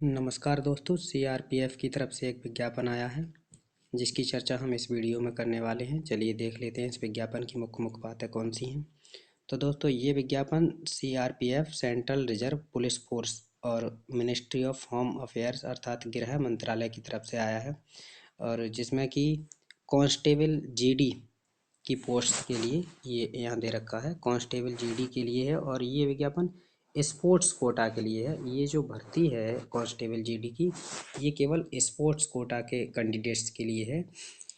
नमस्कार दोस्तों, सीआरपीएफ की तरफ से एक विज्ञापन आया है जिसकी चर्चा हम इस वीडियो में करने वाले हैं। चलिए देख लेते हैं इस विज्ञापन की मुख्य मुख्य बातें कौन सी हैं। तो दोस्तों, ये विज्ञापन CRPF central reserve police force और मिनिस्ट्री ऑफ होम अफेयर्स अर्थात गृह मंत्रालय की तरफ से आया है, और जिसमें कि कांस्टेबल जीडी की पोस्ट के लिए ये यहाँ दे रखा है। कांस्टेबल जीडी के लिए है और ये विज्ञापन स्पोर्ट्स कोटा के लिए है। ये जो भर्ती है कांस्टेबल जीडी की, ये केवल स्पोर्ट्स कोटा के कैंडिडेट्स के लिए है।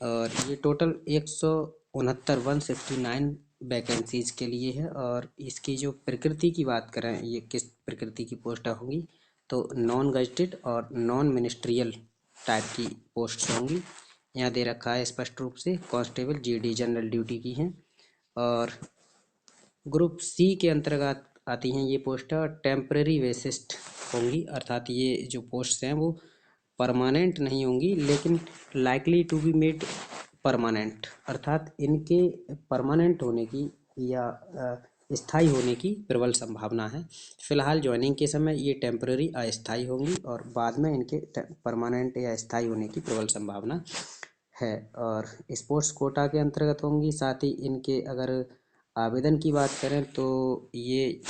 और ये टोटल 169 वैकेंसीज के लिए है। और इसकी जो प्रकृति की बात करें, ये किस प्रकृति की पोस्ट होंगी, तो नॉन गजटेड और नॉन मिनिस्ट्रियल टाइप की पोस्ट होंगी। यहाँ दे रखा है स्पष्ट रूप से कांस्टेबल जीडी जनरल ड्यूटी की हैं। और ग्रुप सी के अंतर्गत आती हैं ये पोस्ट, टेम्परेरी बेसिस होंगी, अर्थात ये जो पोस्ट हैं वो परमानेंट नहीं होंगी, लेकिन likely to be made permanent, अर्थात इनके परमानेंट होने की या स्थायी होने की प्रबल संभावना है। फिलहाल ज्वाइनिंग के समय ये टेम्परेरी अस्थायी होंगी और बाद में इनके परमानेंट या स्थायी होने की प्रबल संभावना है। और स्पोर्ट्स कोटा के अंतर्गत होंगी। साथ ही इनके अगर आवेदन की बात करें तो ये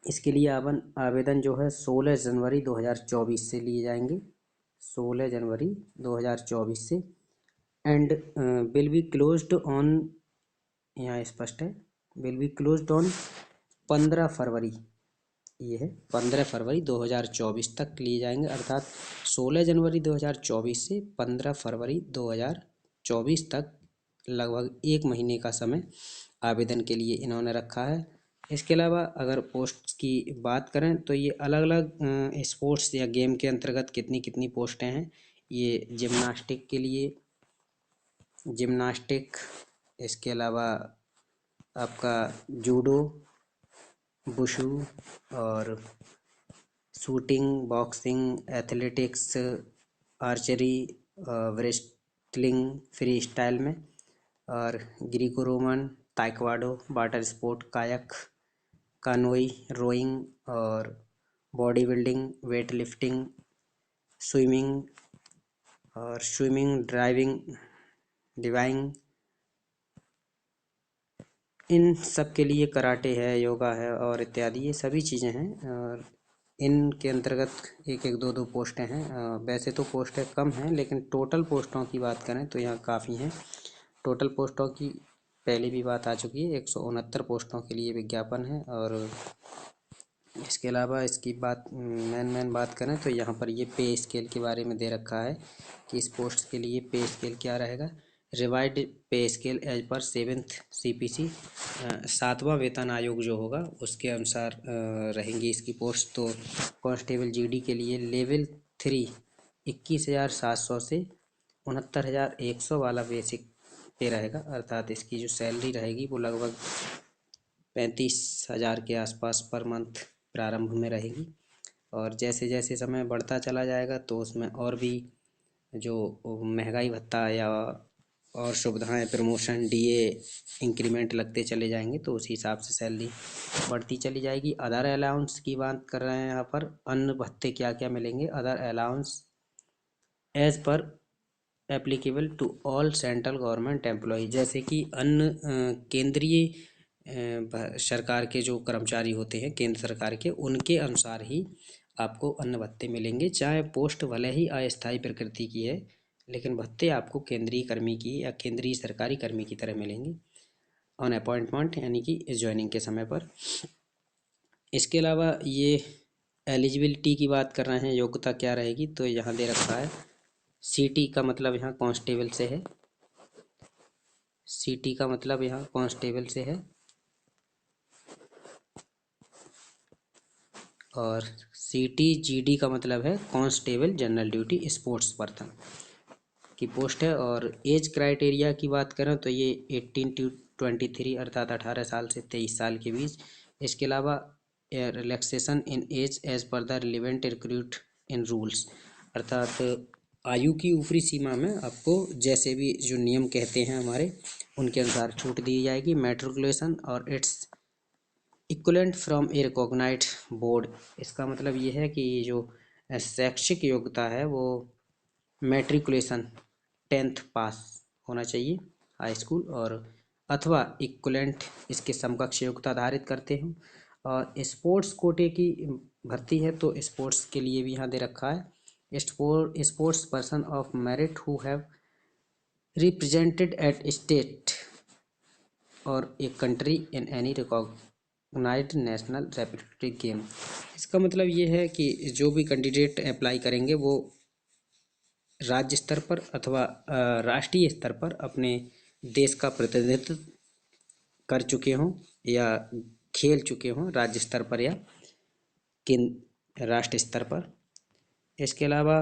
इसके लिए आवेदन जो है 16 जनवरी 2024 से लिए जाएंगे, 16 जनवरी 2024 से। And will be closed on, यहाँ स्पष्ट है, विल बी क्लोज्ड ऑन 15 फरवरी, ये है 15 फरवरी 2024 तक लिए जाएंगे, अर्थात 16 जनवरी 2024 से 15 फरवरी 2024 तक लगभग एक महीने का समय आवेदन के लिए इन्होंने रखा है। इसके अलावा अगर पोस्ट की बात करें तो ये अलग अलग स्पोर्ट्स या गेम के अंतर्गत कितनी कितनी पोस्टें हैं। ये जिम्नास्टिक के लिए जिम्नास्टिक, इसके अलावा आपका जूडो, बुशू और shooting, boxing, athletics, archery, wrestling free style में, और Greco Roman, taekwondo, water sport, kayak, canoe, rowing और body building, weight lifting, swimming और ड्राइविंग, डिवाइंग, इन सब के लिए कराटे है, योगा है और इत्यादि, ये सभी चीज़ें हैं। और इनके अंतर्गत एक एक दो दो पोस्टें हैं। वैसे तो पोस्टें कम हैं, लेकिन टोटल पोस्टों की बात करें तो यहाँ काफ़ी हैं। टोटल पोस्टों की पहले भी बात आ चुकी है, 169 पोस्टों के लिए विज्ञापन है। और इसके अलावा इसकी बात मेन बात करें तो यहाँ पर ये पे स्केल के बारे में दे रखा है कि इस पोस्ट के लिए पे स्केल क्या रहेगा। रिवाइड पे scale as per 7th CPC, 7वां वेतन आयोग जो होगा उसके अनुसार रहेंगी इसकी पोस्ट। तो कांस्टेबल जीडी के लिए लेवल 3 21,700 से 69,100 वाला बेसिक पे रहेगा, अर्थात इसकी जो सैलरी रहेगी वो लगभग 35,000 के आसपास पर मंथ प्रारंभ में रहेगी। और जैसे जैसे समय बढ़ता चला जाएगा तो उसमें और भी जो महंगाई भत्ता या और सुविधाएं, प्रमोशन, डीए, इंक्रीमेंट लगते चले जाएंगे, तो उसी हिसाब से सैलरी बढ़ती चली जाएगी। अदर अलाउंस की बात कर रहे हैं यहाँ पर, अन्य भत्ते क्या क्या मिलेंगे। Other allowance as per applicable to all central government employ, जैसे कि अन्य केंद्रीय सरकार के जो कर्मचारी होते हैं केंद्र सरकार के, उनके अनुसार ही आपको अन्न भत्ते मिलेंगे। चाहे पोस्ट भले ही अस्थायी प्रकृति की है, लेकिन भत्ते आपको केंद्रीय कर्मी की या केंद्रीय सरकारी कर्मी की तरह मिलेंगे ऑन अपॉइंटमेंट, यानी कि ज्वाइनिंग के समय पर। इसके अलावा ये एलिजिबिलिटी की बात कर रहे हैं, योग्यता क्या रहेगी, तो यहाँ दे रखा है सीटी का मतलब यहाँ कांस्टेबल से है, सीटी का मतलब यहाँ कांस्टेबल से है। और सीटी जीडी का मतलब है constable general duty sports person की पोस्ट है। और एज क्राइटेरिया की बात करें तो ये 18 to 23, अर्थात 18 साल से 23 साल के बीच। इसके अलावा relaxation in age as per the relevant recruit in rules, अर्थात आयु की ऊपरी सीमा में आपको जैसे भी जो नियम कहते हैं हमारे, उनके अनुसार छूट दी जाएगी। मैट्रिकुलेशन और its equivalent from a recognised board, इसका मतलब ये है कि जो शैक्षिक योग्यता है वो मैट्रिकुलेशन 10th पास होना चाहिए हाई स्कूल, और अथवा इक्वलेंट इसके समकक्ष योग्यता धारित करते हो। और स्पोर्ट्स कोटे की भर्ती है तो स्पोर्ट्स के लिए भी यहाँ दे रखा है, sports person of merit who have represented at state और a country in any recognised national repetitive game. इसका मतलब ये है कि जो भी कैंडिडेट अप्लाई करेंगे वो राज्य स्तर पर अथवा राष्ट्रीय स्तर पर अपने देश का प्रतिनिधित्व कर चुके हों या खेल चुके हों राज्य स्तर पर या राष्ट्रीय स्तर पर। इसके अलावा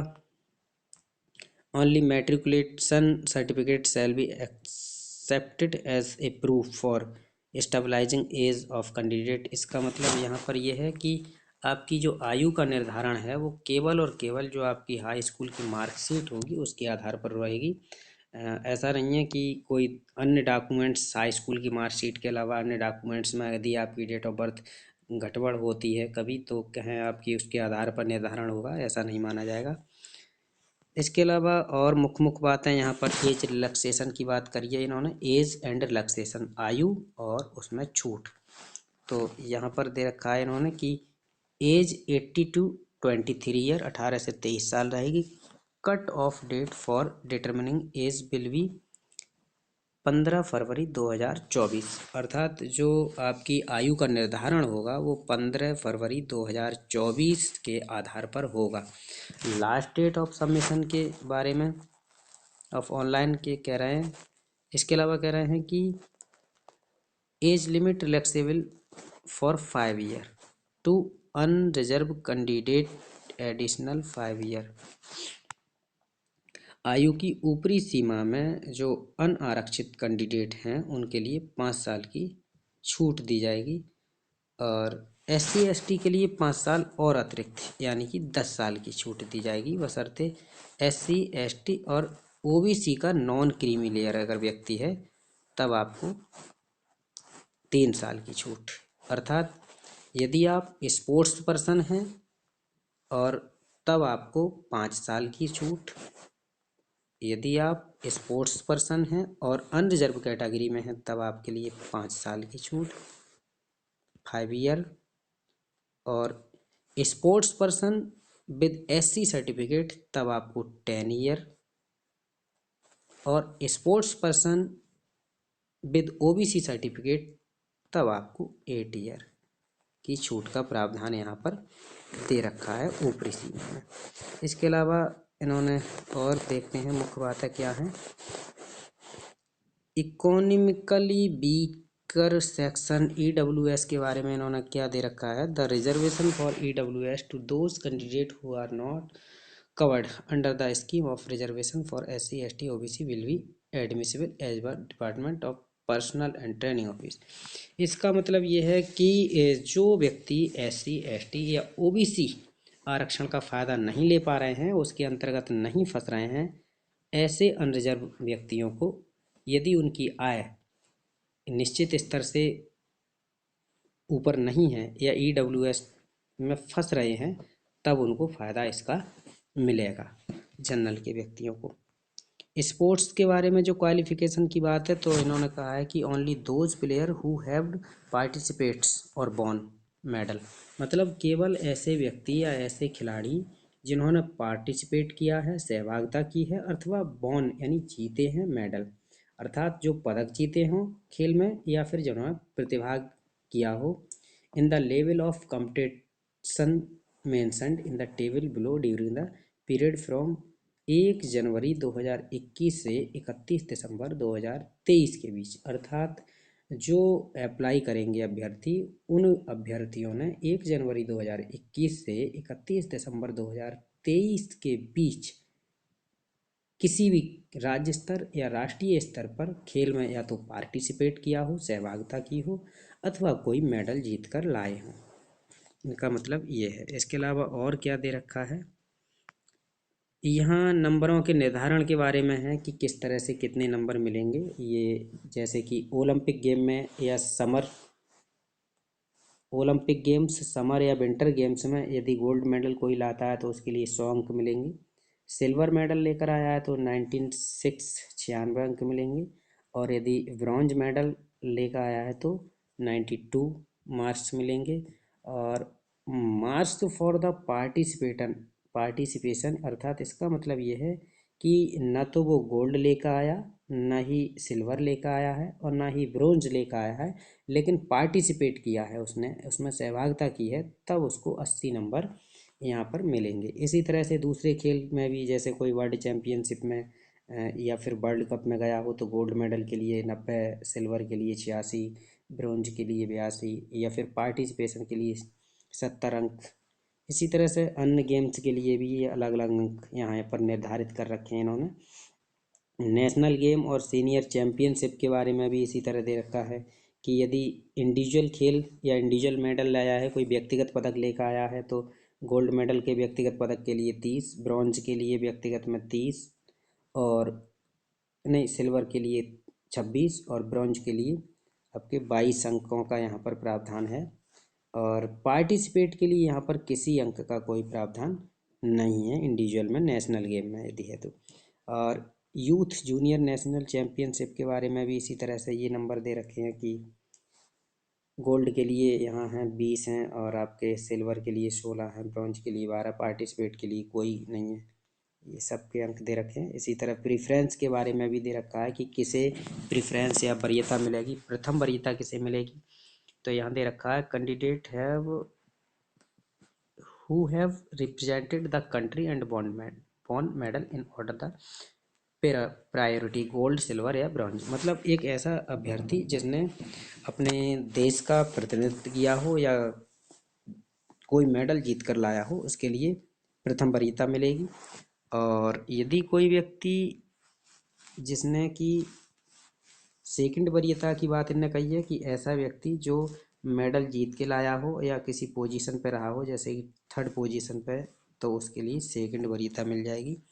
only matriculation certificate shall be accepted as a proof for establishing age of candidate. इसका मतलब यहाँ पर यह है कि आपकी जो आयु का निर्धारण है वो केवल और केवल जो आपकी हाई स्कूल की मार्कशीट होगी उसके आधार पर रहेगी। ऐसा नहीं है कि कोई अन्य डॉक्यूमेंट्स हाई स्कूल की मार्कशीट के अलावा अन्य डॉक्यूमेंट्स में यदि आपकी डेट ऑफ बर्थ गड़बड़ होती है कभी तो कहें आपकी उसके आधार पर निर्धारण होगा, ऐसा नहीं माना जाएगा। इसके अलावा और मुख्य बातें यहाँ पर एज रिलैक्सेशन की बात करिए इन्होंने, एज एंड रिलैक्सेशन आयु और उसमें छूट। तो यहाँ पर दे रखा है इन्होंने कि एज 80 to 23 ईयर 18 से 23 साल रहेगी। Cut off date for determining age will be 15 February 2024, अर्थात जो आपकी आयु का निर्धारण होगा वो 15 फरवरी 2024 के आधार पर होगा। लास्ट डेट ऑफ सबमिशन के बारे में ऑफ ऑनलाइन के कह रहे हैं। इसके अलावा कह रहे हैं कि age limit relaxable for 5 year to unreserve candidate additional 5 year. आयु की ऊपरी सीमा में जो अनारक्षित कैंडिडेट हैं उनके लिए 5 साल की छूट दी जाएगी, और SC ST के लिए 5 साल और अतिरिक्त यानी कि 10 साल की छूट दी जाएगी, बशर्ते SC ST और OBC का नॉन क्रीमी लेयर अगर व्यक्ति है तब आपको 3 साल की छूट। अर्थात यदि आप स्पोर्ट्स पर्सन हैं और तब आपको 5 साल की छूट, यदि आप स्पोर्ट्स पर्सन हैं और अनरिजर्व कैटेगरी में हैं तब आपके लिए 5 साल की छूट 5 ईयर, और sports person with SC certificate तब आपको 10 ईयर, और sports person with OBC certificate तब आपको 8 ईयर की छूट का प्रावधान यहाँ पर दे रखा है ऊपरी सीमा में। इसके अलावा इन्होंने और देखते हैं मुख्य बातें क्या हैं। इकोनॉमिकली वीकर सेक्शन EWS के बारे में इन्होंने क्या दे रखा है। The reservation for EWS to those candidate who are not covered under the scheme of reservation for SC ST OBC will be admissible as per department of personnel and training office. इसका मतलब ये है कि जो व्यक्ति SC ST या OBC आरक्षण का फ़ायदा नहीं ले पा रहे हैं, उसके अंतर्गत नहीं फंस रहे हैं, ऐसे अनरिजर्व व्यक्तियों को यदि उनकी आय निश्चित स्तर से ऊपर नहीं है या EWS में फंस रहे हैं तब उनको फ़ायदा इसका मिलेगा जनरल के व्यक्तियों को। स्पोर्ट्स के बारे में जो क्वालिफिकेशन की बात है तो इन्होंने कहा है कि only those player who have participates और बॉन मेडल, मतलब केवल ऐसे व्यक्ति या ऐसे खिलाड़ी जिन्होंने पार्टिसिपेट किया है, सहभागिता की है, अथवा बॉन यानी जीते हैं मेडल, अर्थात जो पदक जीते हों खेल में या फिर जिन्होंने प्रतिभाग किया हो in the level of competition mentioned in the table below during the period from 1 जनवरी 2021 से 31 दिसंबर 2023 के बीच। अर्थात जो अप्लाई करेंगे अभ्यर्थी, उन अभ्यर्थियों ने 1 जनवरी 2021 से 31 दिसंबर 2023 के बीच किसी भी राज्य स्तर या राष्ट्रीय स्तर पर खेल में या तो पार्टिसिपेट किया हो, सहभागिता की हो, अथवा कोई मेडल जीत कर लाए हों। इनका मतलब ये है। इसके अलावा और क्या दे रखा है, यहाँ नंबरों के निर्धारण के बारे में है कि किस तरह से कितने नंबर मिलेंगे। ये जैसे कि ओलंपिक गेम में या समर ओलंपिक गेम्स समर या विंटर गेम्स में यदि गोल्ड मेडल कोई लाता है तो उसके लिए 100 अंक मिलेंगे। सिल्वर मेडल लेकर आया है तो 96 मिलेंगे। और यदि ब्रॉन्ज मेडल लेकर आया है तो 92 मार्क्स मिलेंगे। और मार्क्स फॉर द पार्टिसिपेशन अर्थात इसका मतलब ये है कि न तो वो गोल्ड लेकर आया, न ही सिल्वर लेकर आया है और ना ही ब्रोंज लेकर आया है, लेकिन पार्टिसिपेट किया है, उसने उसमें सहभागिता की है, तब उसको 80 नंबर यहाँ पर मिलेंगे। इसी तरह से दूसरे खेल में भी, जैसे कोई वर्ल्ड चैम्पियनशिप में या फिर वर्ल्ड कप में गया हो तो गोल्ड मेडल के लिए 90, सिल्वर के लिए 86, ब्रोंज के लिए 82 या फिर पार्टिसिपेशन के लिए 70 अंक। इसी तरह से अन्य गेम्स के लिए भी ये अलग अलग अंक यहाँ पर निर्धारित कर रखे हैं इन्होंने। नेशनल गेम और सीनियर चैम्पियनशिप के बारे में भी इसी तरह दे रखा है कि यदि इंडिविजुअल खेल या इंडिविजुअल मेडल लाया है, कोई व्यक्तिगत पदक लेकर आया है तो गोल्ड मेडल के व्यक्तिगत पदक के लिए 30, ब्रॉन्ज के लिए व्यक्तिगत में 30, और नहीं, सिल्वर के लिए 26 और ब्रॉन्ज के लिए आपके 22 अंकों का यहाँ पर प्रावधान है। और पार्टिसिपेट के लिए यहाँ पर किसी अंक का कोई प्रावधान नहीं है इंडिविजुअल में, नेशनल गेम में यदि है तो। और यूथ जूनियर नेशनल चैम्पियनशिप के बारे में भी इसी तरह से ये नंबर दे रखे हैं कि गोल्ड के लिए यहाँ हैं 20 हैं और आपके सिल्वर के लिए 16 हैं, ब्रॉन्ज के लिए 12, पार्टिसिपेट के लिए कोई नहीं है। ये सब के अंक दे रखे हैं। इसी तरह प्रेफरेंस के बारे में भी दे रखा है कि किसे प्रेफरेंस या वरीयता मिलेगी, प्रथम वरीयता किसे मिलेगी। तो यहाँ दे रखा है candidate have who have represented the country and won medal in order the priority gold, silver या ब्रॉन्ज। मतलब एक ऐसा अभ्यर्थी जिसने अपने देश का प्रतिनिधित्व किया हो या कोई मेडल जीत कर लाया हो, उसके लिए प्रथम वरीयता मिलेगी। और यदि कोई व्यक्ति जिसने कि सेकंड वरीयता की बात इन्होंने कही है कि ऐसा व्यक्ति जो मेडल जीत के लाया हो या किसी पोजीशन पे रहा हो, जैसे कि थर्ड पोजीशन पे, तो उसके लिए सेकंड वरीयता मिल जाएगी।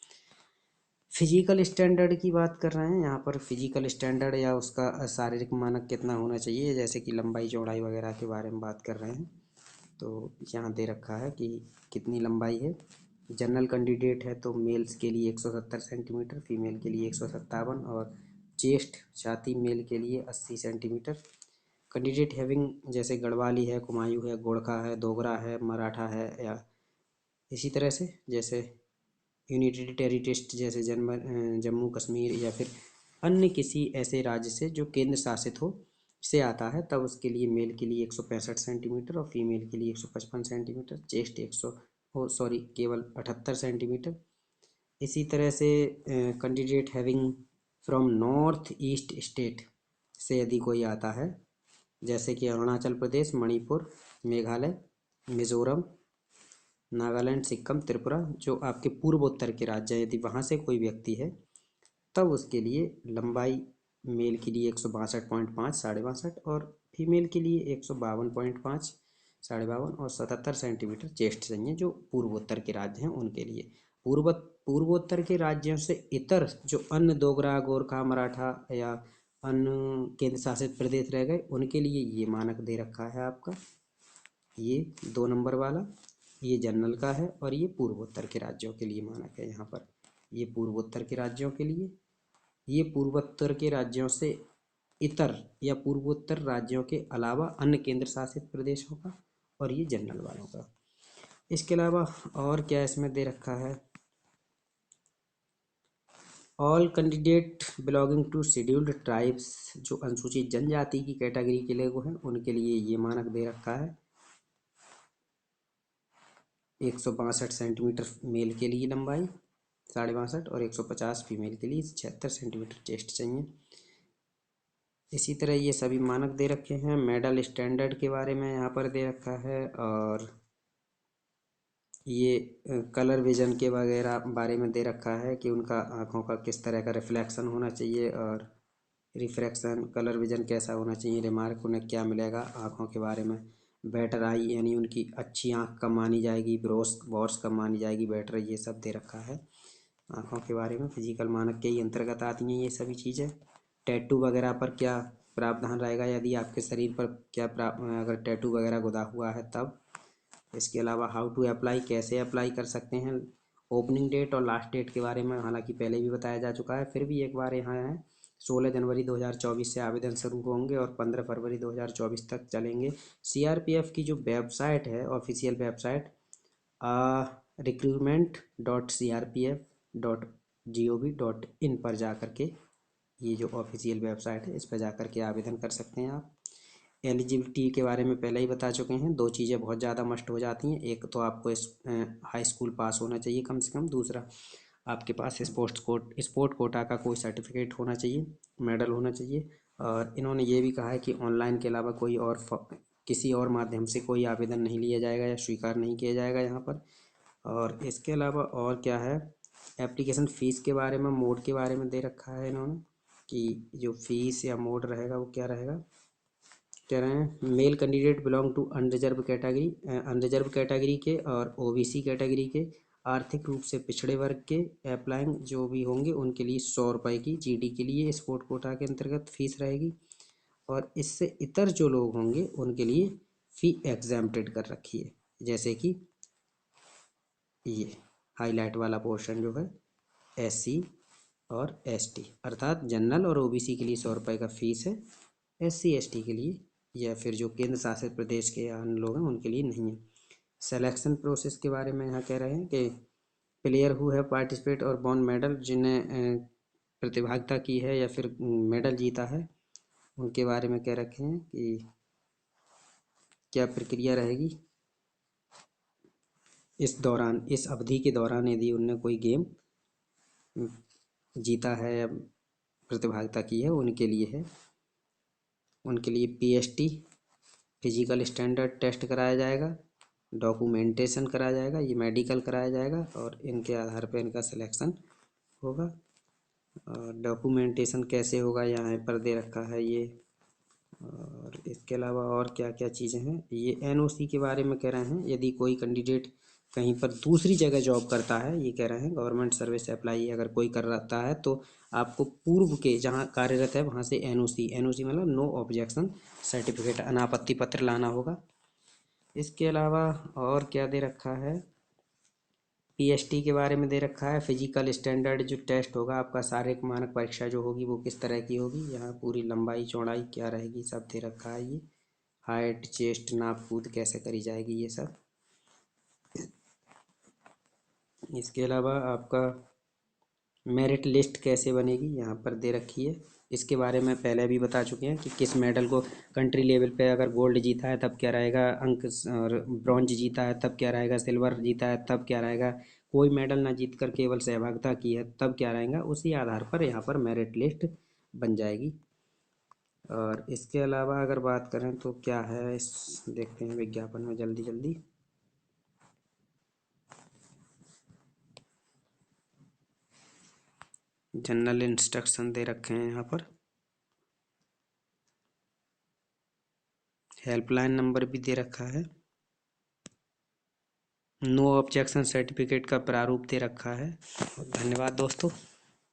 फिजिकल स्टैंडर्ड की बात कर रहे हैं यहाँ पर। फिजिकल स्टैंडर्ड या उसका शारीरिक मानक कितना होना चाहिए, जैसे कि लंबाई चौड़ाई वगैरह के बारे में बात कर रहे हैं। तो यहाँ दे रखा है कि कितनी लंबाई है। जनरल कैंडिडेट है तो मेल्स के लिए 170 सेंटीमीटर, फीमेल के लिए 157, और चेस्ट छाती मेल के लिए 80 सेंटीमीटर। कैंडिडेट हैविंग जैसे गढ़वाली है, कुमायूं है, गोरखा है, डोगरा है, मराठा है, या इसी तरह से जैसे यूनिटी टेरिटरी जैसे जम्मू कश्मीर या फिर अन्य किसी ऐसे राज्य से जो केंद्र शासित हो से आता है, तब उसके लिए मेल के लिए 165 सेंटीमीटर और फीमेल के लिए 155 सेंटीमीटर। चेस्ट 100 केवल 78 सेंटीमीटर। इसी तरह से candidate having from north east state से यदि कोई आता है, जैसे कि अरुणाचल प्रदेश, मणिपुर, मेघालय, मिजोरम, नागालैंड, सिक्किम, त्रिपुरा, जो आपके पूर्वोत्तर के राज्य हैं, यदि वहाँ से कोई व्यक्ति है, तब उसके लिए लंबाई मेल के लिए 162.5 62, और फीमेल के लिए 152.5 52 और 77 सेंटीमीटर चेस्ट चाहिए, जो पूर्वोत्तर के राज्य हैं उनके लिए। पूर्वोत्तर के राज्यों से इतर जो अन्य डोगरा, गोरखा, मराठा या अन्य केंद्र शासित प्रदेश रह गए, उनके लिए ये मानक दे रखा है आपका, ये 2 नंबर वाला। ये जनरल का है और ये पूर्वोत्तर के राज्यों के लिए मानक है। यहाँ पर ये पूर्वोत्तर के राज्यों के लिए, ये पूर्वोत्तर के राज्यों से इतर या पूर्वोत्तर राज्यों के अलावा अन्य केंद्र शासित प्रदेशों का, और ये जनरल वालों का। इसके अलावा और क्या इसमें दे रखा है, all candidate belonging to scheduled tribes, जो अनुसूचित जनजाति की कैटेगरी के लोग हैं उनके लिए ये मानक दे रखा है। 162 सेंटीमीटर मेल के लिए लंबाई, 62.5, और 150 फीमेल के लिए 76 सेंटीमीटर चेस्ट चाहिए। इसी तरह ये सभी मानक दे रखे हैं। मेडल स्टैंडर्ड के बारे में यहाँ पर दे रखा है, और ये कलर विजन के वगैरह बारे में दे रखा है कि उनका आँखों का किस तरह का रिफ्लेक्शन होना चाहिए, और रिफ्रैक्शन कलर विजन कैसा होना चाहिए, रिमार्क उन्हें क्या मिलेगा आँखों के बारे में। बेटर आई यानी उनकी अच्छी आँख कब मानी जाएगी, ब्रोस वॉर्स कब मानी जाएगी, बेटर, ये सब दे रखा है आँखों के बारे में। फिजिकल मानक के ही अंतर्गत आती हैं ये सभी चीज़ें। टैटू वगैरह पर क्या प्रावधान रहेगा यदि आपके शरीर पर अगर टैटू वगैरह गुदा हुआ है तब। इसके अलावा हाउ टू अप्लाई, कैसे अप्लाई कर सकते हैं। ओपनिंग डेट और लास्ट डेट के बारे में हालांकि पहले भी बताया जा चुका है, फिर भी एक बार यहाँ है। 16 जनवरी 2024 से आवेदन शुरू होंगे और 15 फरवरी 2024 तक चलेंगे। CRPF की जो वेबसाइट है, ऑफिशियल वेबसाइट recruitment.crpf.gov.in पर जा कर के, ये जो ऑफिशियल वेबसाइट है इस पर जा कर के आवेदन कर सकते हैं आप। एलिजिबिलिटी के बारे में पहले ही बता चुके हैं। दो चीज़ें बहुत ज़्यादा मस्ट हो जाती हैं, एक तो आपको हाई स्कूल पास होना चाहिए कम से कम, दूसरा आपके पास स्पोर्ट कोटा का कोई सर्टिफिकेट होना चाहिए, मेडल होना चाहिए। और इन्होंने ये भी कहा है कि ऑनलाइन के अलावा कोई और किसी और माध्यम से कोई आवेदन नहीं लिया जाएगा या स्वीकार नहीं किया जाएगा यहाँ पर। और इसके अलावा और क्या है, एप्लीकेशन फ़ीस के बारे में, मोड के बारे में दे रखा है इन्होंने कि जो फीस या मोड रहेगा वो क्या रहेगा। कह रहे हैं male candidate belong to unreserve category के और OBC कैटेगरी के आर्थिक रूप से पिछड़े वर्ग के अप्लाइंग जो भी होंगे उनके लिए 100 रुपये की GD के लिए स्पोर्ट कोटा के अंतर्गत फीस रहेगी। और इससे इतर जो लोग होंगे उनके लिए फ़ी एग्जैम्प्टेड कर रखी है, जैसे कि ये हाईलाइट वाला पोर्शन जो है SC और ST, अर्थात जनरल और OBC के लिए 100 रुपये का फीस है, SC ST के लिए या फिर जो केंद्र शासित प्रदेश के अन्य लोग हैं उनके लिए नहीं है। सिलेक्शन प्रोसेस के बारे में यहाँ कह रहे हैं कि प्लेयर हु है पार्टिसिपेट और वॉन मेडल, जिन्हें प्रतिभागिता की है या फिर मेडल जीता है, उनके बारे में कह रखे हैं कि क्या प्रक्रिया रहेगी इस अवधि के दौरान यदि उनने कोई गेम जीता है या प्रतिभागिता की है उनके लिए है। उनके लिए PST फिजिकल स्टैंडर्ड टेस्ट कराया जाएगा, डॉक्यूमेंटेशन कराया जाएगा, ये मेडिकल कराया जाएगा और इनके आधार पर इनका सिलेक्शन होगा। और डॉक्यूमेंटेशन कैसे होगा यहाँ पर दे रखा है ये। और इसके अलावा और क्या क्या चीज़ें हैं, ये NOC के बारे में कह रहे हैं। यदि कोई कैंडिडेट कहीं पर दूसरी जगह जॉब करता है, ये कह रहे हैं गवर्नमेंट सर्विस अप्लाई अगर कोई कर रहा है तो आपको पूर्व के जहाँ कार्यरत है वहाँ से NOC मतलब नो ऑब्जेक्शन सर्टिफिकेट, अनापत्ति पत्र लाना होगा। इसके अलावा और क्या दे रखा है, PST के बारे में दे रखा है। फिजिकल स्टैंडर्ड जो टेस्ट होगा आपका, शारीरिक मानक परीक्षा जो होगी वो किस तरह की होगी, यहाँ पूरी लंबाई चौड़ाई क्या रहेगी सब दे रखा है। ये हाइट चेस्ट नाप कूद कैसे करी जाएगी ये सब। इसके अलावा आपका मेरिट लिस्ट कैसे बनेगी यहाँ पर दे रखी है। इसके बारे में पहले भी बता चुके हैं कि किस मेडल को कंट्री लेवल पे अगर गोल्ड जीता है तब क्या रहेगा अंक, और ब्रॉन्ज जीता है तब क्या रहेगा, सिल्वर जीता है तब क्या रहेगा, कोई मेडल ना जीत कर केवल सहभागिता की है तब क्या रहेगा, उसी आधार पर यहाँ पर मेरिट लिस्ट बन जाएगी। और इसके अलावा अगर बात करें तो क्या है, इस देखते हैं विज्ञापन में जल्दी जल्दी। जनरल इंस्ट्रक्शन दे रखे हैं यहाँ पर, हेल्पलाइन नंबर भी दे रखा है, नो ऑब्जेक्शन सर्टिफिकेट का प्रारूप दे रखा है। धन्यवाद दोस्तों।